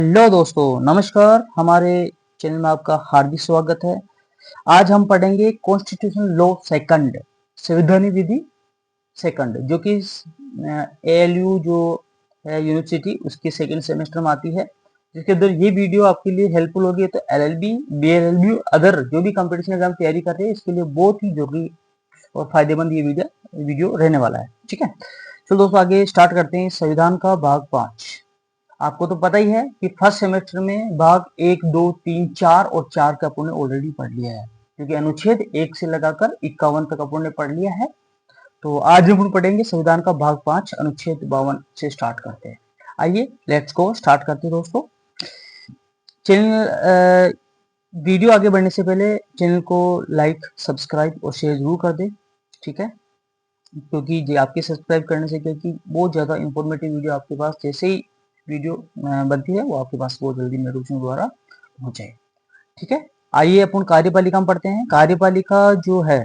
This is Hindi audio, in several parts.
हेलो दोस्तों, नमस्कार। हमारे चैनल में आपका हार्दिक स्वागत है। आज हम पढ़ेंगे कॉन्स्टिट्यूशनल लॉ सेकंड, संवैधानिक विधि सेकंड, जो कि एएलयू जो है यूनिवर्सिटी उसके सेकंड सेमेस्टर में आती है, जिसके अंदर ये वीडियो आपके लिए हेल्पफुल होगी। तो एलएलबी, बीएलएलबी, अदर जो भी कंपटीशन एग्जाम तैयारी कर रहे हैं, इसके लिए बहुत ही जरूरी और फायदेमंद ये वीडियो रहने वाला है। ठीक है, चलो दोस्तों आगे स्टार्ट करते हैं। संविधान का भाग 5। आपको तो पता ही है कि फर्स्ट सेमेस्टर में भाग 1, 2, 3, 4 और 4 का अपन ने ऑलरेडी पढ़ लिया है, क्योंकि अनुच्छेद 1 से लगाकर 51 तक अपन ने पढ़ लिया है। तो आज हम पढ़ेंगे संविधान का भाग 5, अनुच्छेद 52 से स्टार्ट करते हैं। आइए लेट्स गो, स्टार्ट करते हैं दोस्तों। चैनल वीडियो आगे बढ़ने से पहले चैनल को लाइक, सब्सक्राइब और शेयर जरूर कर दें। ठीक है, क्योंकि ये आपके सब्सक्राइब करने से क्योंकि बहुत ज़्यादा इंफॉर्मेटिव वीडियो आपके पास जैसे ही वीडियो बनती है वो आपके पास बहुत जल्दी नोटिफिकेशन द्वारा पहुंच जाए। ठीक है, आइए अपन कार्यपालिका में पढ़ते हैं। कार्यपालिका जो है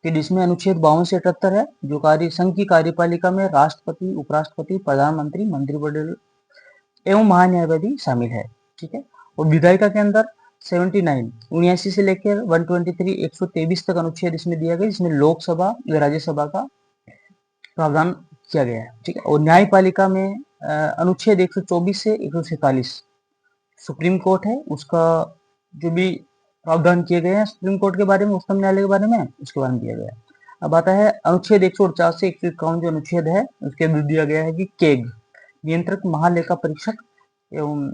कि जिसमें अनुच्छेद 52 से 78 है, जो कार्य संघ की कार्यपालिका में राष्ट्रपति, उपराष्ट्रपति, प्रधानमंत्री, मंत्रिमंडल एवं महान्यायवादी शामिल है। ठीक है, और विधायिका के अंदर 79 79 से लेकर 123 123 तक अनुच्छेद इसमें दिया गया, जिसमें लोकसभा व राज्यसभा का प्रावधान किया गया है। ठीक है, और न्यायपालिका में अनुच्छेद 124 से 147 सुप्रीम कोर्ट है, उसका जो भी प्रावधान किए गए हैं सुप्रीम कोर्ट के बारे में, उच्चतम न्यायालय के बारे में, उसके बारे में दिया गया है। अब आता है अनुच्छेद 149 से 151 जो अनुच्छेद है, उसके अंदर दिया गया है कि केग नियंत्रक महालेखा परीक्षक एवं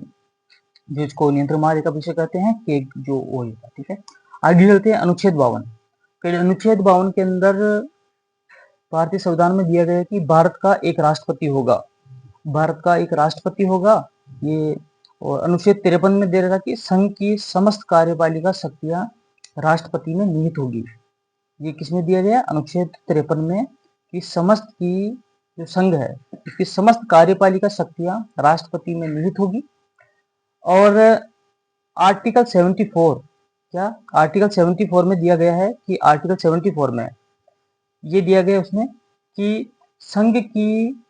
जो इसको नियंत्रक महालेखा परीक्षक कहते हैं, केग जो वो है। ठीक है, आगे चलते हैं अनुच्छेद 52। फिर अनुच्छेद 52 के अंदर भारतीय संविधान में दिया गया है कि भारत का एक राष्ट्रपति होगा, भारत का एक राष्ट्रपति होगा ये। और अनुच्छेद 53 में दे रखा कि संघ की समस्त कार्यपालिका शक्तियां राष्ट्रपति में निहित होगी। ये किसमें दिया गया? अनुच्छेद 53 में, कि समस्त की जो संघ है इसकी समस्त कार्यपालिका शक्तियां राष्ट्रपति में निहित होगी। और आर्टिकल 74, क्या आर्टिकल 74 में दिया गया है कि आर्टिकल 74 में ये दिया गया उसमें कि संघ की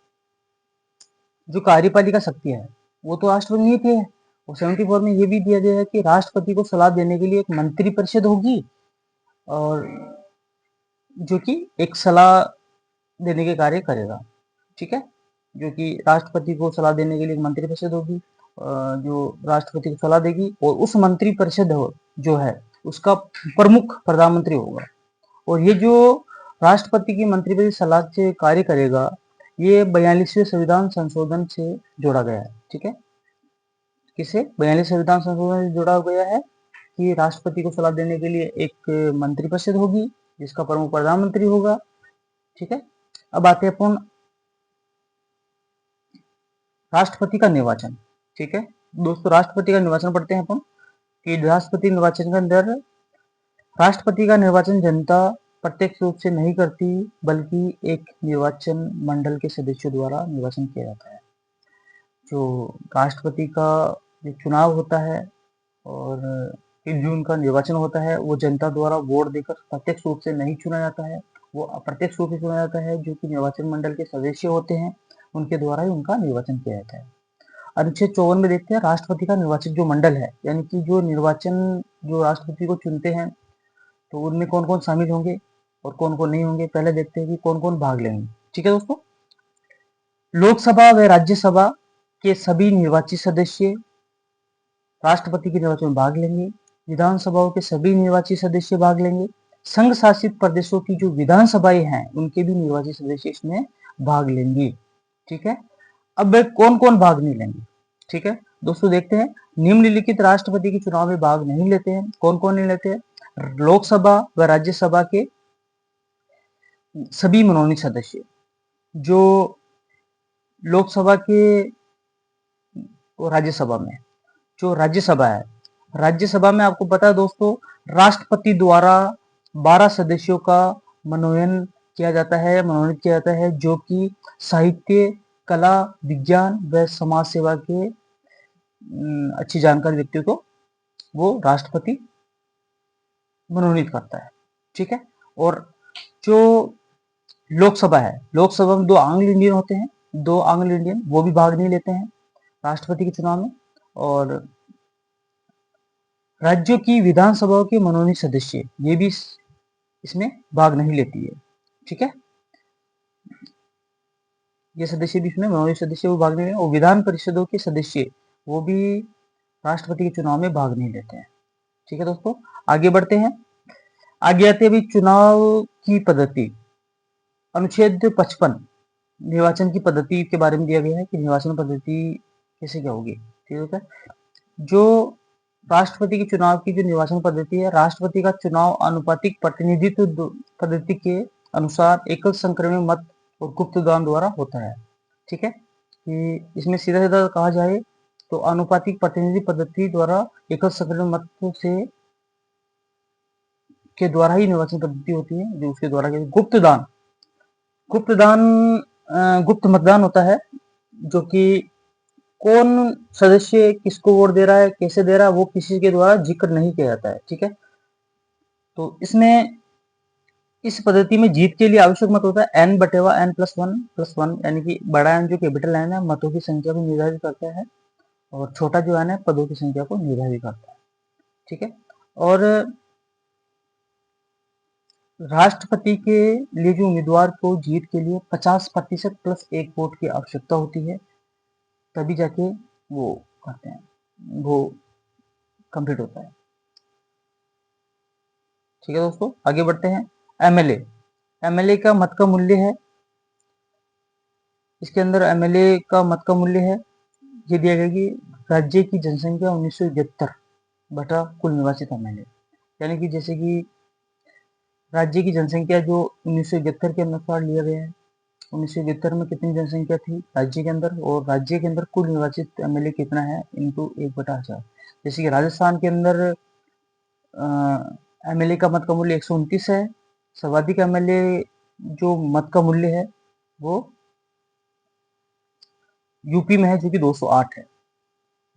जो कार्यपालिका शक्ति है वो तो राष्ट्रपति निहित है। और 74 में ये भी दिया गया है कि राष्ट्रपति को सलाह देने के लिए एक मंत्री परिषद होगी, और जो कि एक सलाह देने के कार्य करेगा। ठीक है, जो कि राष्ट्रपति को सलाह देने के लिए एक मंत्री परिषद होगी, जो राष्ट्रपति को सलाह देगी, और उस मंत्री परिषद जो है उसका प्रमुख प्रधानमंत्री होगा। और ये जो राष्ट्रपति की मंत्रिपरिषद सलाह से कार्य करेगा, ये 42वें संविधान संशोधन से जोड़ा गया है। ठीक है, किसे 42 संविधान संशोधन से जोड़ा गया है कि राष्ट्रपति को सलाह देने के लिए एक मंत्रिपरिषद होगी जिसका प्रमुख प्रधानमंत्री होगा। ठीक है, अब आते हैं अपन राष्ट्रपति का निर्वाचन। ठीक है दोस्तों, राष्ट्रपति का निर्वाचन पढ़ते हैं अपन कि राष्ट्रपति निर्वाचन के अंदर राष्ट्रपति का निर्वाचन जनता प्रत्यक्ष रूप से नहीं करती, बल्कि एक निर्वाचन मंडल के सदस्यों द्वारा निर्वाचन किया जाता है। जो राष्ट्रपति का जो चुनाव होता है और जो उनका निर्वाचन होता है वो जनता द्वारा वोट देकर प्रत्यक्ष रूप से नहीं चुना जाता है, वो अप्रत्यक्ष रूप से चुना जाता है। जो कि निर्वाचन मंडल के सदस्य होते हैं उनके द्वारा ही उनका निर्वाचन किया जाता है। अनुच्छेद 54 में देखते हैं राष्ट्रपति का निर्वाचन जो मंडल है, यानी कि जो निर्वाचन जो राष्ट्रपति को चुनते हैं तो उनमें कौन कौन शामिल होंगे और कौन कौन नहीं होंगे। पहले देखते हैं कि कौन कौन भाग लेंगे। ठीक है दोस्तों, लोकसभा व राज्यसभा के सभी निर्वाचित सदस्य राष्ट्रपति के निर्वाचन में भाग लेंगे। विधानसभाओं के सभी निर्वाचित सदस्य भाग लेंगे। संघ शासित प्रदेशों की जो विधानसभाएं हैं उनके भी निर्वाचित सदस्य इसमें भाग लेंगे। ठीक है, अब कौन कौन भाग नहीं लेंगे। ठीक है दोस्तों, देखते हैं निम्नलिखित राष्ट्रपति के चुनाव में भाग नहीं लेते हैं। कौन कौन नहीं लेते हैं? लोकसभा व राज्यसभा के सभी मनोनीत सदस्य, जो लोकसभा के और राज्यसभा में, जो राज्यसभा है, राज्यसभा में आपको पता है दोस्तों राष्ट्रपति द्वारा 12 सदस्यों का मनोनयन किया जाता है, मनोनीत किया जाता है, जो कि साहित्य, कला, विज्ञान व समाज सेवा के अच्छी जानकारी व्यक्तियों को वो राष्ट्रपति मनोनीत करता है। ठीक है, और जो लोकसभा है, लोकसभा में 2 एंग्लो इंडियन होते हैं, 2 एंग्लो इंडियन वो भी भाग नहीं लेते हैं राष्ट्रपति के चुनाव में। और राज्यों की विधानसभाओं के मनोनीत सदस्य ये भी इसमें भाग नहीं लेती है। ठीक है, ये सदस्य भी इसमें मनोनीत सदस्य वो भाग नहीं लेते, और विधान परिषदों के सदस्य वो भी राष्ट्रपति के चुनाव में भाग नहीं लेते हैं। ठीक है दोस्तों, आगे बढ़ते हैं। आगे आते हैं चुनाव की पद्धति। अनुच्छेद 55 निर्वाचन की पद्धति के बारे में दिया गया है कि निर्वाचन पद्धति कैसे क्या होगी। ठीक है, जो राष्ट्रपति के चुनाव की जो निर्वाचन पद्धति है, राष्ट्रपति का चुनाव आनुपातिक प्रतिनिधित्व पद्धति के अनुसार एकल संक्रमण मत और गुप्त दान द्वारा होता है। ठीक है, कि इसमें सीधा सीधा कहा जाए तो आनुपातिक प्रतिनिधि पद्धति द्वारा एकल संक्रमण मत से के द्वारा ही निर्वाचन पद्धति होती है, जो उसके द्वारा गुप्त दान गुप्त मतदान होता है, जो कि कौन सदस्य किसको वोट दे रहा है, कैसे दे रहा है, वो किसी के द्वारा जिक्र नहीं किया जाता है। ठीक है, तो इसमें इस पद्धति में जीत के लिए आवश्यक मत होता है n/n+1+1, यानी कि बड़ा n जो कैपिटल n है मतों की संख्या को निर्धारित करता है, और छोटा जो n है पदों की संख्या को निर्धारित करता है। ठीक है, और राष्ट्रपति के लिए जो उम्मीदवार को जीत के लिए 50% प्लस 1 वोट की आवश्यकता होती है, तभी जाके वो करते हैं, वो कंप्लीट होता है। ठीक है दोस्तों, आगे बढ़ते हैं। एमएलए का मत का मूल्य है, इसके अंदर एमएलए का मत का मूल्य है, ये दिया गया कि राज्य की जनसंख्या 1971 बटा कुल निवासित एमएलए, यानी कि जैसे कि राज्य की जनसंख्या जो 1971 के अनुसार लिया गया है, 1971 में कितनी जनसंख्या थी राज्य के अंदर, और राज्य के अंदर कुल निर्वाचित एमएलए कितना है इंटू 1/1000। जैसे कि राजस्थान के अंदर एमएलए का मत का मूल्य 129 है, सर्वाधिक एमएलए जो मत का मूल्य है वो यूपी में है जो कि 208 है।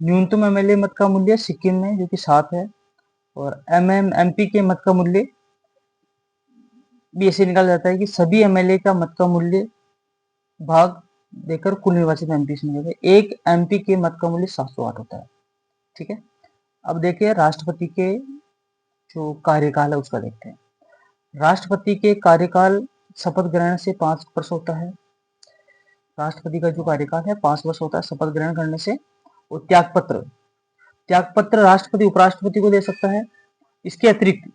न्यूनतम एमएलए मत का मूल्य सिक्किम में जो कि 7 है, और एमपी के मत का मूल्य भी ऐसे निकाला जाता है कि सभी एमएलए का मत का मूल्य भाग देकर कुल निर्वाचित एमपी से मिलेगा। एक एमपी के मत का मूल्य 708 होता है। ठीक है, अब देखिए राष्ट्रपति के जो कार्यकाल है उसका देखते हैं। राष्ट्रपति के कार्यकाल शपथ ग्रहण से 5 वर्ष होता है। राष्ट्रपति का जो कार्यकाल है 5 वर्ष होता है शपथ ग्रहण करने से। और त्यागपत्र राष्ट्रपति उपराष्ट्रपति को दे सकता है। इसके अतिरिक्त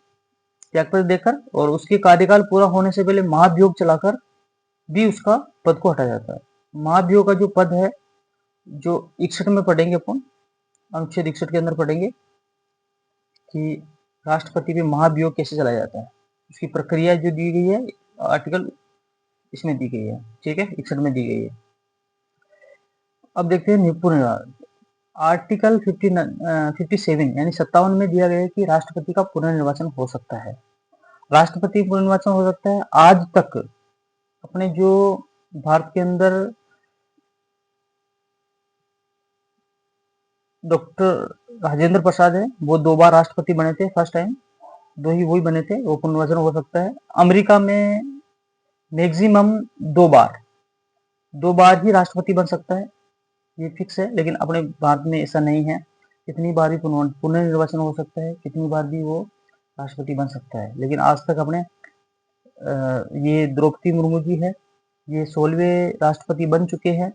त्यागपत्र देकर और उसके कार्यकाल पूरा होने से पहले महाभियोग चलाकर भी उसका पद को हटाया जाता है। महाभियोग का जो पद है, जो 61 में पढ़ेंगे अपन, अनुच्छेद 61 के अंदर पढ़ेंगे कि राष्ट्रपति पे महाभियोग कैसे चलाया जाता है, उसकी प्रक्रिया जो दी गई है आर्टिकल इसमें दी गई है। ठीक है, 61 में दी गई है। अब देखते हैं पुनर्निर्वाचन। आर्टिकल 57 यानी 57 में दिया गया है कि राष्ट्रपति का पुनर्निर्वाचन हो सकता है। राष्ट्रपति पुनर्निर्वाचन हो सकता है। आज तक अपने जो भारत के अंदर डॉक्टर राजेंद्र प्रसाद है, वो 2 बार राष्ट्रपति बने थे, फर्स्ट टाइम वही बने थे, वो पुनर्निर्वाचन हो सकता है। अमेरिका में मैक्सिमम 2 बार ही राष्ट्रपति बन सकता है, ये फिक्स है। लेकिन अपने भारत में ऐसा नहीं है, कितनी बार भी पुनर्निर्वाचन हो सकता है, कितनी बार भी वो राष्ट्रपति बन सकता है। लेकिन आज तक अपने ये द्रौपदी मुर्मू जी है, ये 16वें राष्ट्रपति बन चुके हैं।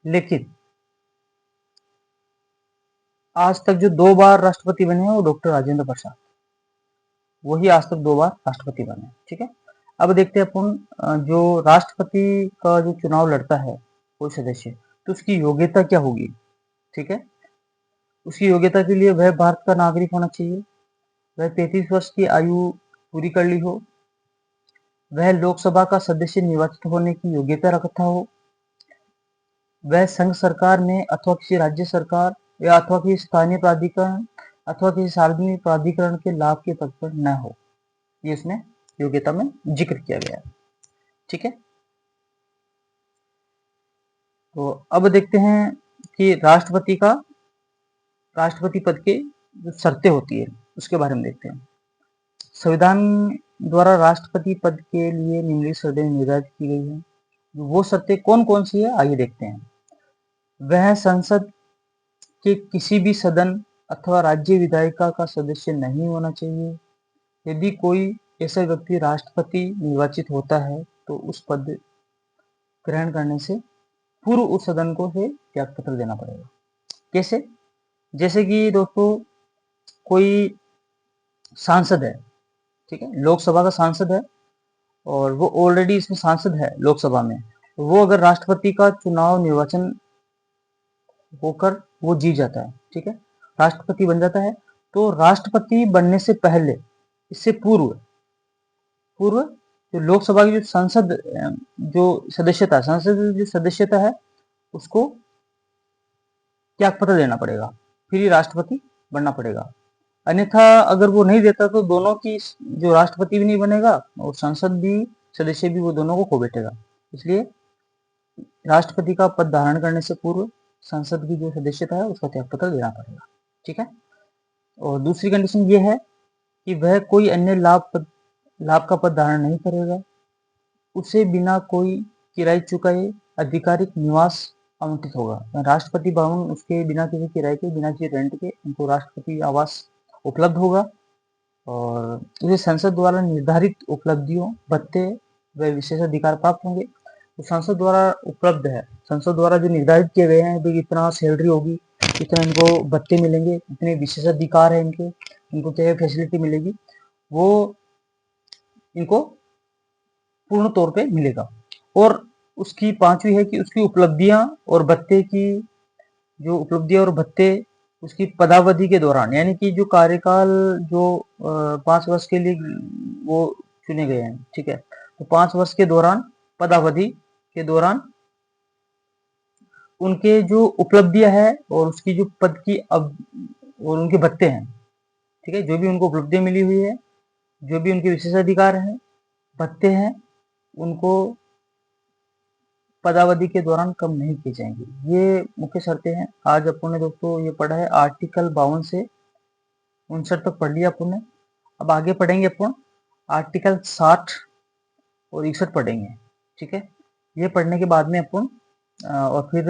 लेकिन आज तक जो 2 बार राष्ट्रपति बने हैं वो डॉक्टर राजेंद्र प्रसाद, वही आज तक 2 बार राष्ट्रपति बने। ठीक है, अब देखते हैं अपन जो राष्ट्रपति का जो चुनाव लड़ता है कोई सदस्य, तो उसकी योग्यता क्या होगी। ठीक है, उसकी योग्यता के लिए वह भारत का नागरिक होना चाहिए, वह 33 वर्ष की आयु पूरी कर ली हो, वह लोकसभा का सदस्य निर्वाचित होने की योग्यता रखता हो, वह संघ सरकार में अथवा किसी राज्य सरकार या अथवा किसी स्थानीय प्राधिकरण अथवा किसी सार्वजनिक प्राधिकरण के लाभ के पद पर न हो। ये इसमें योग्यता में जिक्र किया गया है। ठीक है, तो अब देखते हैं कि राष्ट्रपति पद के जो शर्तें होती है उसके बारे में देखते हैं। संविधान द्वारा राष्ट्रपति पद के लिए निम्नलिखित शर्तें निर्धारित की गई है। वो शर्तें कौन कौन सी है आइए देखते हैं। वह संसद कि किसी भी सदन अथवा राज्य विधायिका का सदस्य नहीं होना चाहिए। यदि कोई ऐसा व्यक्ति राष्ट्रपति निर्वाचित होता है तो उस पद ग्रहण करने से पूर्व उस सदन को से त्यागपत्र देना पड़ेगा। कैसे? जैसे कि दोस्तों कोई सांसद है, ठीक है, लोकसभा का सांसद है और वो ऑलरेडी इसमें सांसद है लोकसभा में, वो अगर राष्ट्रपति का चुनाव निर्वाचन होकर वो जीत जाता है, ठीक है, राष्ट्रपति बन जाता है, तो राष्ट्रपति बनने से पहले, इससे पूर्व पूर्व जो लोकसभा की जो जो सदस्यता संसद जो सदस्यता है उसको त्यागपत्र देना पड़ेगा, फिर ही राष्ट्रपति बनना पड़ेगा। अन्यथा अगर वो नहीं देता तो दोनों की जो राष्ट्रपति भी नहीं बनेगा और संसद भी सदस्य भी वो दोनों को खो बैठेगा। इसलिए राष्ट्रपति का पद धारण करने से पूर्व संसद की जो सदस्यता है उसका त्यागपत्र देना पड़ेगा, ठीक है। और दूसरी कंडीशन ये है कि वह कोई अन्य लाभ का पद धारण नहीं करेगा, उसे बिना कोई किराए चुकाए आधिकारिक निवास आवंटित होगा। राष्ट्रपति भवन उसके बिना किसी किराए के, बिना किसी रेंट के उनको राष्ट्रपति आवास उपलब्ध होगा और उसे संसद द्वारा निर्धारित उपलब्धियों, भत्ते व विशेषाधिकार प्राप्त होंगे। तो संसद द्वारा उपलब्ध है, संसद द्वारा जो निर्धारित किए गए हैं भाई इतना सैलरी होगी, इतना इनको भत्ते मिलेंगे, इतने विशेषाधिकार है इनके, इनको क्या फैसिलिटी मिलेगी, वो इनको पूर्ण तौर पे मिलेगा। और उसकी पांचवी है कि उसकी उपलब्धियां और भत्ते की जो उपलब्धियां और भत्ते उसकी पदावधि के दौरान, यानी कि जो कार्यकाल जो 5 वर्ष के लिए वो चुने गए हैं, ठीक है, तो 5 वर्ष के दौरान पदावधि के दौरान उनके जो उपलब्धियां है और उसकी जो पद की अब और उनके भत्ते हैं, ठीक है, जो भी उनको उपलब्धियां मिली हुई है, जो भी उनके विशेषाधिकार हैं, भत्ते हैं, उनको पदावधि के दौरान कम नहीं किए जाएंगे। ये मुख्य शर्तें हैं। आज अपन ने दोस्तों ये पढ़ा है आर्टिकल 52 से 59 तक पढ़ लिया अपन ने। अब आगे पढ़ेंगे अपन आर्टिकल 60 और 61 पढ़ेंगे, ठीक है। ये पढ़ने के बाद में अपन और फिर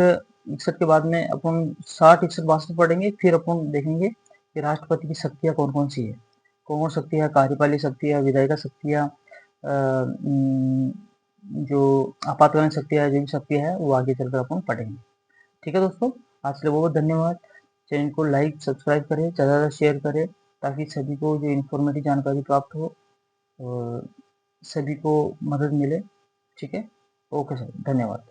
61 के बाद में अपन 60, 61, 62 पढ़ेंगे। फिर अपन देखेंगे कि राष्ट्रपति की शक्तियाँ कौन कौन सी है, कौन कौन शक्तियाँ, कार्यपालिक शक्तियाँ, विधायिका शक्तियाँ, जो आपातकालीन शक्तियाँ, जो भी शक्तियाँ है वो आगे चलकर अपन पढ़ेंगे, ठीक है दोस्तों। आज के लिए बहुत धन्यवाद। चैनल को लाइक सब्सक्राइब करें, ज़्यादा से ज़्यादा शेयर करें ताकि सभी को जो इन्फॉर्मेटिव जानकारी प्राप्त हो और सभी को मदद मिले, ठीक है। ओके सर, धन्यवाद।